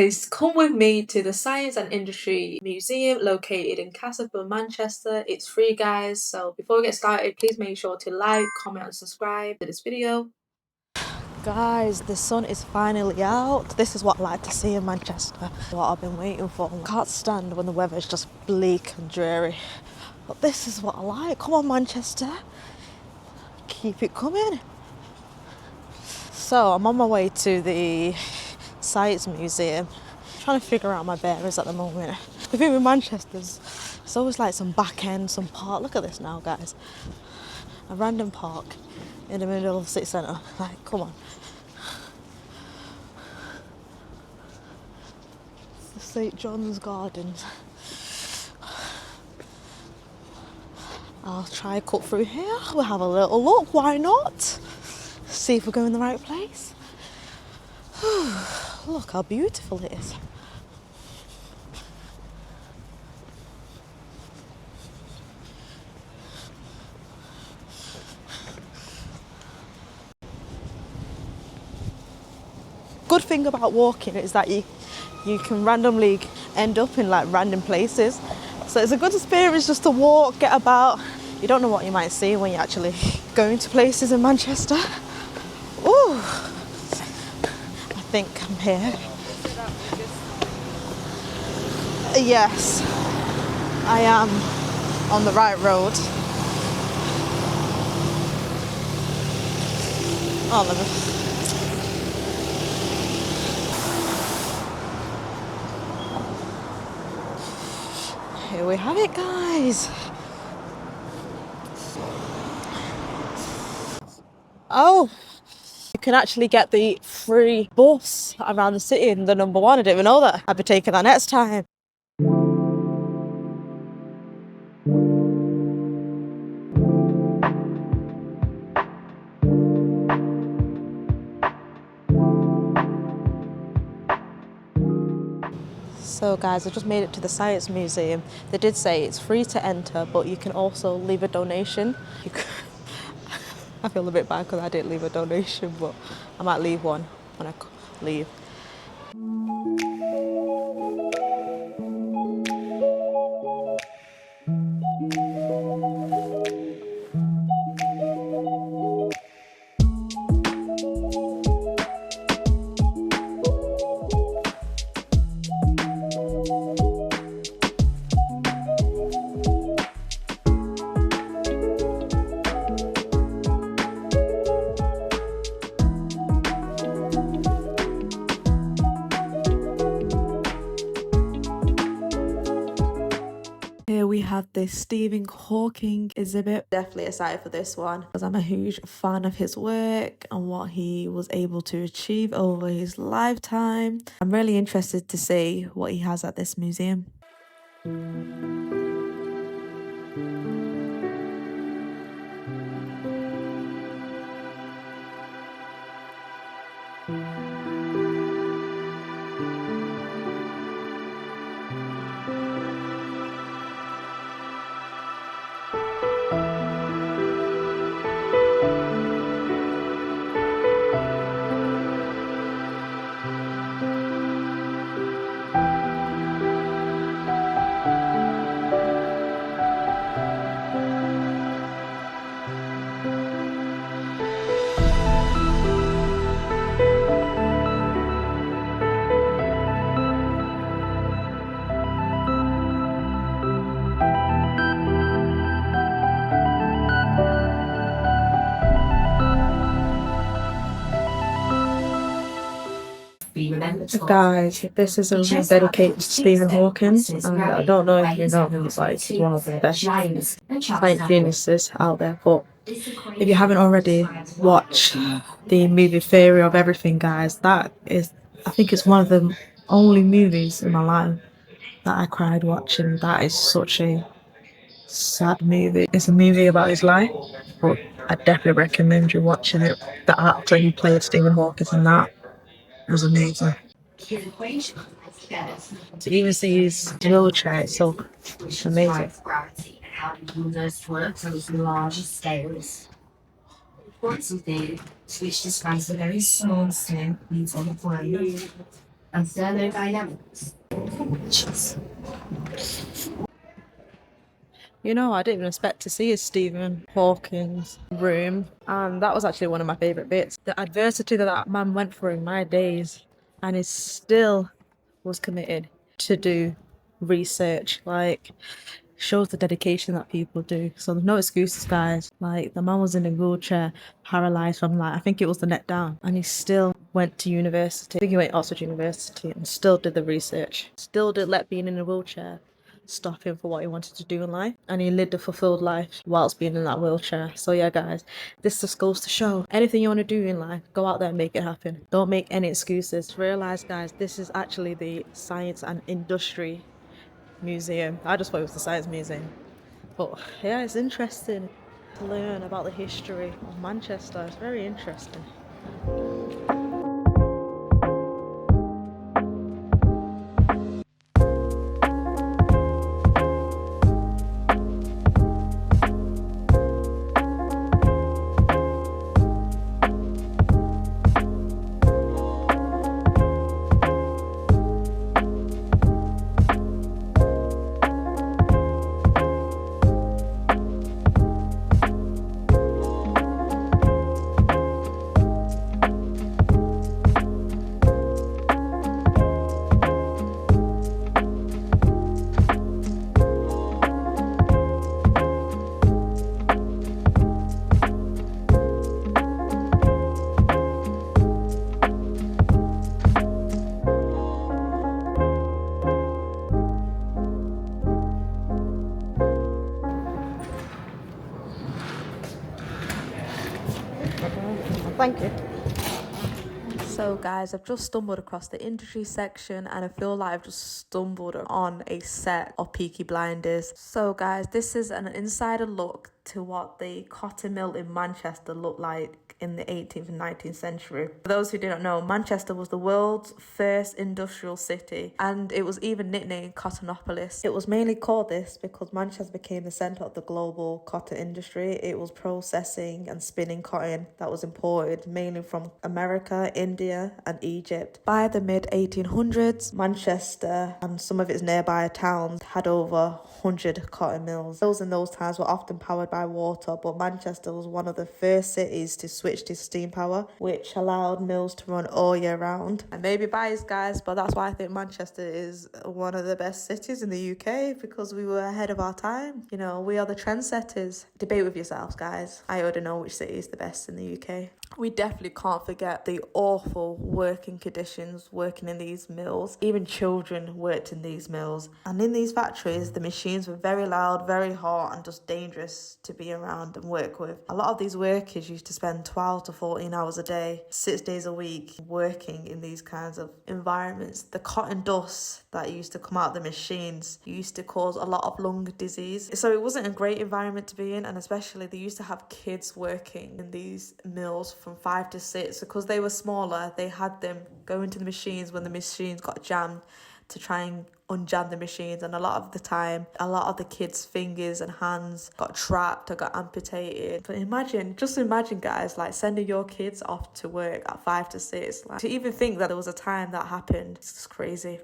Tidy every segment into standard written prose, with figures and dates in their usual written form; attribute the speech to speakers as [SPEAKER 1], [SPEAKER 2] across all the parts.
[SPEAKER 1] guys, come with me to the Science and Industry Museum located in Castleford, Manchester. It's free, guys, so before we get started, please make sure to like, comment and subscribe to this video.
[SPEAKER 2] Guys, the sun is finally out. This is what I like to see in Manchester. What I've been waiting for. Can't stand when the weather is just bleak and dreary. But this is what I like. Come on, Manchester. Keep it coming. So I'm on my way to the Science Museum. Trying to figure out my bearings at the moment. The thing with Manchester's, it's always like some back end, some park. Look at this now, guys. A random park in the middle of the city centre. Like, come on. It's the St John's Gardens. I'll try a cut through here. We'll have a little look. Why not? See if we're going the right place. Look how beautiful it is. Good thing about walking is that you can randomly end up in like random places. So it's a good experience just to walk, get about. You don't know what you might see when you're actually going to places in Manchester. Ooh, I think I'm here. Yes, I am on the right road. Oh, let me. Here we have it, guys. Oh, you can actually get the free bus around the city in the number one. I didn't even know that. I'll be taking that next time. So guys, I just made it to the Science Museum. They did say it's free to enter, but you can also leave a donation. I feel a bit bad because I didn't leave a donation, but I might leave one when I leave. Here we have this Stephen Hawking exhibit. Definitely excited for this one because I'm a huge fan of his work and what he was able to achieve over his lifetime. I'm really interested to see what he has at this museum. Guys, this is a room dedicated to Stephen Hawking, and I don't know if you know him, but he's one of the best science geniuses out there. But if you haven't already watched the movie Theory of Everything, guys, I think it's one of the only movies in my life that I cried watching. That is such a sad movie. It's a movie about his life, but I definitely recommend you watching it. The actor who played Stephen Hawking in that was amazing. To even see his wheelchair, it's so amazing.
[SPEAKER 3] How the universe works on these large scales. Quantum theory, which describes a very small scale things on the planet. and thermodynamics.
[SPEAKER 2] You know, I didn't even expect to see a Stephen Hawking's room, and that was actually one of my favourite bits. The adversity that that man went through in my days, and he still was committed to do research. Like, shows the dedication that people do. So there's no excuses, guys. Like, the man was in a wheelchair, paralyzed from, like, I think it was the neck down, and he still went to university. I think he went to Oxford University and still did the research. Still did let being in a wheelchair stop him for what he wanted to do in life, and he lived a fulfilled life whilst being in that wheelchair. So yeah, guys, this just goes to show anything you want to do in life, go out there and make it happen. Don't make any excuses. Realize, guys, this is actually the Science and Industry Museum. I just thought it was the Science Museum, but yeah, it's interesting to learn about the history of Manchester. It's very interesting. Thank you. So guys, I've just stumbled across the industry section and I feel like I've just stumbled on a set of Peaky Blinders. So guys, this is an insider look to what the cotton mill in Manchester looked like in the 18th and 19th century. For those who didn't know, Manchester was the world's first industrial city, and it was even nicknamed Cottonopolis. It was mainly called this because Manchester became the centre of the global cotton industry. It was processing and spinning cotton that was imported mainly from America, India and Egypt. By the mid-1800s, Manchester and some of its nearby towns had over 100 cotton mills. Mills in those times were often powered by water, but Manchester was one of the first cities to switch to steam power, which allowed mills to run all year round. I may be biased, guys, but that's why I think Manchester is one of the best cities in the UK, because we were ahead of our time. You know, we are the trendsetters. Debate with yourselves, guys. I already know which city is the best in the UK. We definitely can't forget the awful working conditions working in these mills. Even children worked in these mills. And in these factories, the machines were very loud, very hot, and just dangerous to be around and work with. A lot of these workers used to spend 12 to 14 hours a day, 6 days a week, working in these kinds of environments. The cotton dust that used to come out of the machines used to cause a lot of lung disease. So it wasn't a great environment to be in, and especially they used to have kids working in these mills from 5 to 6. Because they were smaller, they had them go into the machines when the machines got jammed to try and unjam the machines, and a lot of the time a lot of the kids' fingers and hands got trapped or got amputated. But just imagine guys, like sending your kids off to work at 5 to 6. Like, to even think that there was a time that happened, it's just crazy.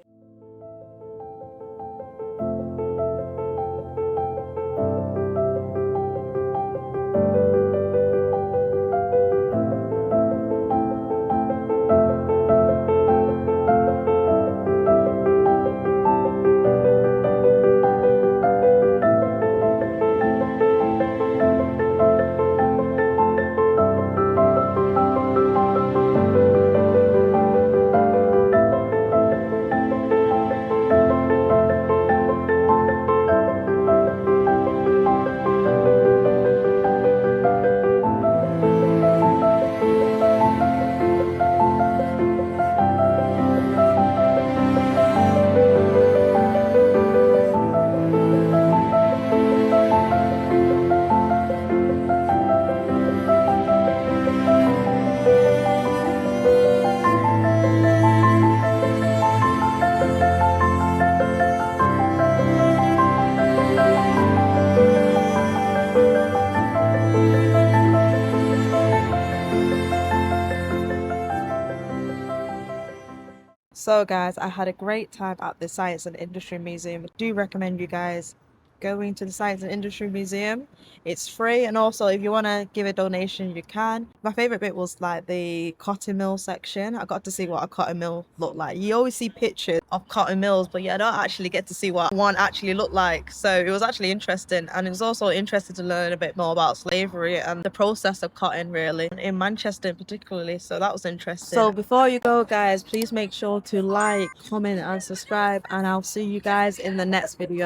[SPEAKER 2] So guys, I had a great time at the Science and Industry Museum. I do recommend you guys going to the Science and Industry Museum. It's free, and also if you want to give a donation, you can. My favorite bit was like the cotton mill section. I got to see what a cotton mill looked like. You always see pictures of cotton mills, but you don't actually get to see what one actually looked like. So it was actually interesting, and it was also interesting to learn a bit more about slavery and the process of cotton, really, in Manchester particularly. So that was interesting. So before you go, guys, please make sure to like, comment, and subscribe, and I'll see you guys in the next video.